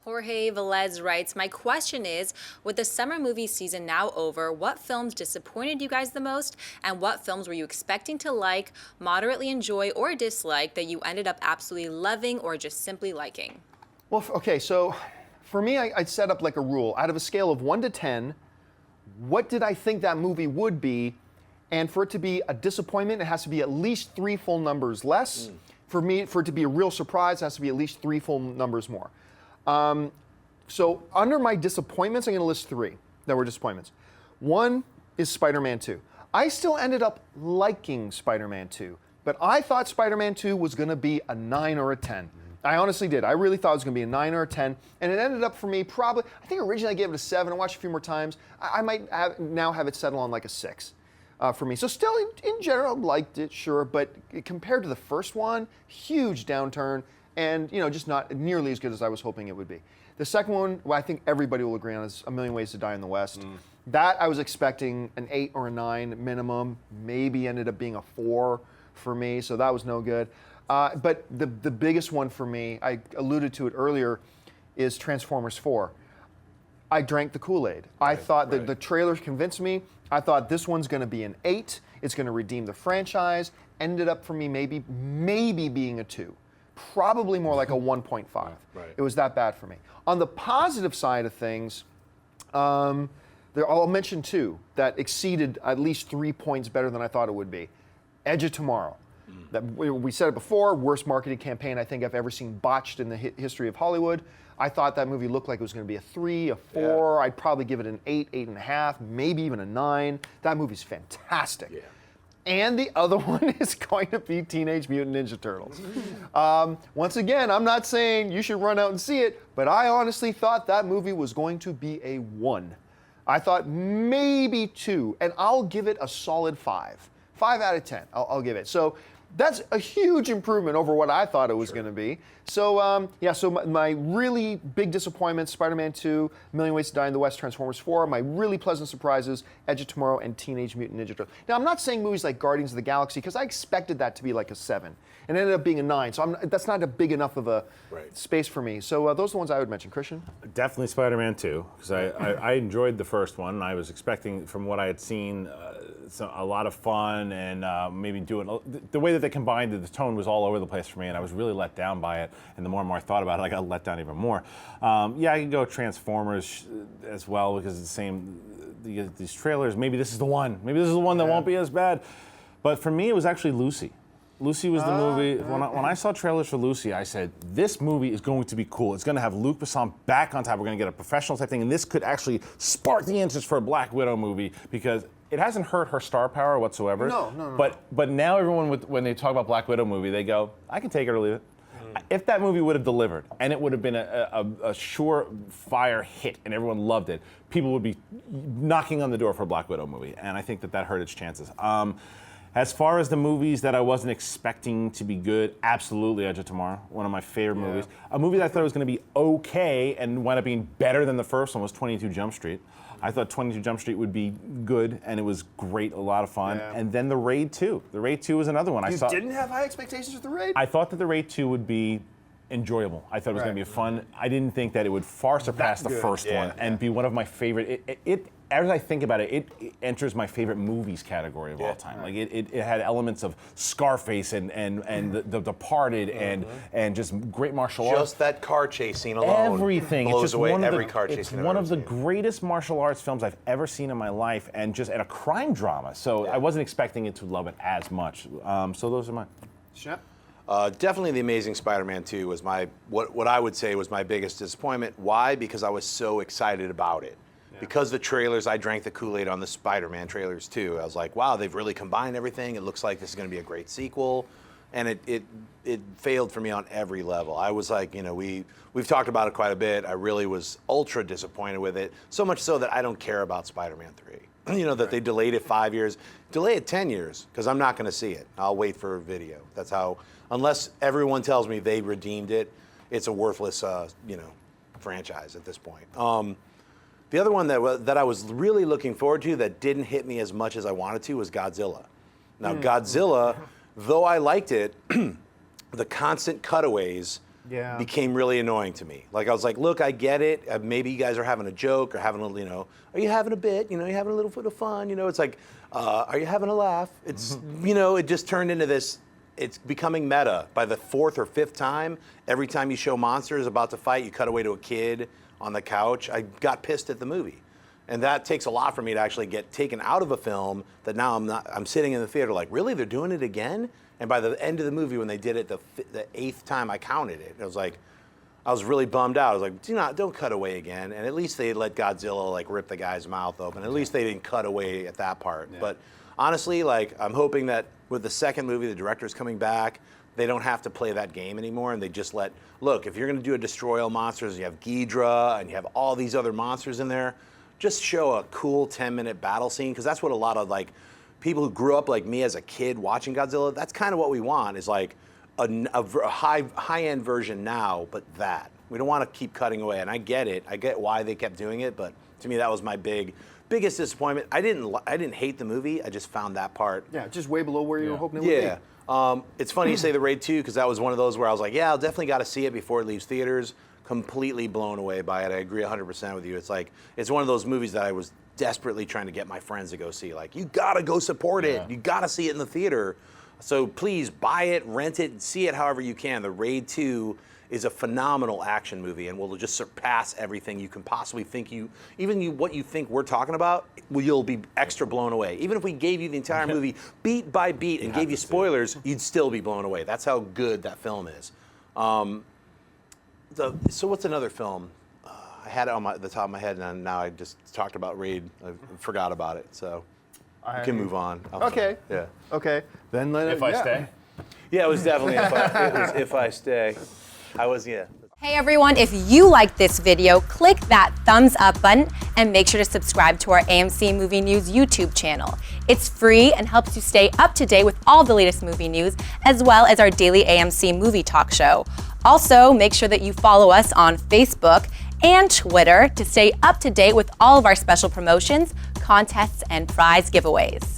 Jorge Velez writes, my question is, with the summer movie season now over, what films disappointed you guys the most, and what films were you expecting to like, moderately enjoy, or dislike that you ended up absolutely loving or just simply liking? Well, okay, so for me, I'd set up like a rule. Out of a scale of 1 to 10, what did I think that movie would be? And for it to be a disappointment, it has to be at least 3 full numbers less. For it to be a real surprise, it has to be at least 3 full numbers more. So under my disappointments, I'm going to list 3 that were disappointments. One is Spider-Man 2. I still ended up liking Spider-Man 2, but I thought Spider-Man 2 was going to be a 9 or a 10. I honestly did. I really thought it was going to be a 9 or a 10, and it ended up for me probably, I think originally I gave it a 7. I watched a few more times. I might now have it settle on like a 6 for me. So still, in general, liked it, sure, but compared to the first one, huge downturn. And just not nearly as good as I was hoping it would be. The second one, I think everybody will agree on, is A Million Ways to Die in the West. That I was expecting an 8 or a 9 minimum. Maybe ended up being a 4 for me, so that was no good. But the biggest one for me, I alluded to it earlier, is Transformers 4. I drank the Kool-Aid. I thought that the trailers convinced me. I thought this one's going to be an 8. It's going to redeem the franchise. Ended up for me maybe being a 2. Probably more like a 1.5. It was that bad for me. On the positive side of things, I'll mention 2 that exceeded at least 3 points better than I thought it would be. Edge of Tomorrow. That we said it before, worst marketing campaign I think I've ever seen botched in the history of Hollywood. I thought that movie looked like it was going to be a 3, a 4. Yeah. I'd probably give it an 8, 8.5, maybe even a 9. That movie's fantastic. Yeah. And the other one is going to be Teenage Mutant Ninja Turtles. Once again, I'm not saying you should run out and see it, but I honestly thought that movie was going to be a 1. I thought maybe 2, and I'll give it a solid 5. 5 out of 10, I'll give it. So that's a huge improvement over what I thought it was going to be. So so my really big disappointments, Spider-Man 2, A Million Ways to Die in the West, Transformers 4. My really pleasant surprises, Edge of Tomorrow and Teenage Mutant Ninja Turtles. Now, I'm not saying movies like Guardians of the Galaxy, because I expected that to be like a 7, and it ended up being a 9. So that's not a big enough of a space for me. So those are the ones I would mention. Christian? Definitely Spider-Man 2, because I enjoyed the first one. I was expecting, from what I had seen, a lot of fun, and maybe doing the way that they combined it, the tone was all over the place for me, and I was really let down by it. And the more and more I thought about it, I got let down even more. I can go Transformers as well, because it's the same. These trailers. Maybe this is the one. Maybe this is the one that won't be as bad. But for me, it was actually Lucy. Lucy was the movie. When I saw trailers for Lucy, I said, this movie is going to be cool. It's going to have Luc Besson back on top. We're going to get a professional type thing, and this could actually spark the interest for a Black Widow movie, because it hasn't hurt her star power whatsoever. No. But now everyone, when they talk about Black Widow movie, they go, I can take it or leave it. If that movie would have delivered, and it would have been a surefire hit, and everyone loved it, people would be knocking on the door for a Black Widow movie, and I think that hurt its chances. As far as the movies that I wasn't expecting to be good, absolutely Edge of Tomorrow, one of my favorite movies. A movie that I thought was going to be okay and wound up being better than the first one was 22 Jump Street. I thought 22 Jump Street would be good, and it was great, a lot of fun. Yeah. And then The Raid 2. The Raid 2 was another one. You didn't have high expectations with The Raid? I thought that The Raid 2 would be enjoyable. I thought it was going to be fun. I didn't think that it would far surpass the first one and be one of my favorite. As I think about it, it enters my favorite movies category of all time. Like it had elements of Scarface and The Departed and just great martial arts. Just that car chase scene alone. Everything. Blows it's just away one every of the, car chase It's scene one I've of the ever seen. greatest martial arts films I've ever seen in my life, and a crime drama. So I wasn't expecting it to love it as much. So those are mine. Shep? Definitely The Amazing Spider-Man 2 was what I would say was my biggest disappointment. Why? Because I was so excited about it. Because the trailers, I drank the Kool-Aid on the Spider-Man trailers too. I was like, wow, they've really combined everything. It looks like this is going to be a great sequel. And it failed for me on every level. I was like, we've talked about it quite a bit. I really was ultra disappointed with it. So much so that I don't care about Spider-Man 3. That they delayed it 5 years. Delay it 10 years, because I'm not going to see it. I'll wait for a video. That's how, unless everyone tells me they redeemed it, it's a worthless, franchise at this point. The other one that I was really looking forward to that didn't hit me as much as I wanted to was Godzilla. Now, Godzilla, though I liked it, the constant cutaways Yeah. became really annoying to me. Like I was like, look, I get it. Maybe you guys are having a joke or having a little, you know, are you having a bit? You know, you having a little bit of fun? You know, it's like, are you having a laugh? It's, you know, it just turned into this. It's becoming meta. By the 4th or 5th time, every time you show monsters about to fight, you cut away to a kid on the couch. I got pissed at the movie. And that takes a lot for me to actually get taken out of a film that now I'm sitting in the theater like, really, they're doing it again? And by the end of the movie, when they did it the 8th time I counted it, it was like, I was really bummed out. I was like, don't cut away again. And at least they let Godzilla like rip the guy's mouth open. At least they didn't cut away at that part. Yeah. But honestly, like, I'm hoping that with the second movie, the director's coming back, they don't have to play that game anymore, and they just look, if you're gonna do a Destroy All Monsters, you have Ghidra, and you have all these other monsters in there, just show a cool 10-minute battle scene, because that's what a lot of like people who grew up like me as a kid watching Godzilla, that's kind of what we want, is like a high-end version now, but that. We don't want to keep cutting away, and I get it. I get why they kept doing it, but to me that was my biggest disappointment. I didn't hate the movie. I just found that part. Yeah, just way below where you were hoping it would be. Yeah. It's funny you say the Raid 2, because that was one of those where I was like, yeah, I'll definitely got to see it before it leaves theaters. Completely blown away by it. I agree 100% with you. It's like, it's one of those movies that I was desperately trying to get my friends to go see. Like, you got to go support it. You got to see it in the theater. So please buy it, rent it, see it however you can. The Raid 2 is a phenomenal action movie and will just surpass everything you can possibly think what you think we're talking about, you'll be extra blown away. Even if we gave you the entire movie beat by beat and gave you spoilers, you'd still be blown away. That's how good that film is. So what's another film? I had it on the top of my head, and now I just talked about Raid. I forgot about it, so we can move on. Okay. Yeah. Okay. Then let If I stay. Yeah, it was definitely If I Stay. Hey everyone, if you liked this video, click that thumbs up button and make sure to subscribe to our AMC Movie News YouTube channel. It's free and helps you stay up to date with all the latest movie news, as well as our daily AMC movie talk show. Also, make sure that you follow us on Facebook and Twitter to stay up to date with all of our special promotions, contests, and prize giveaways.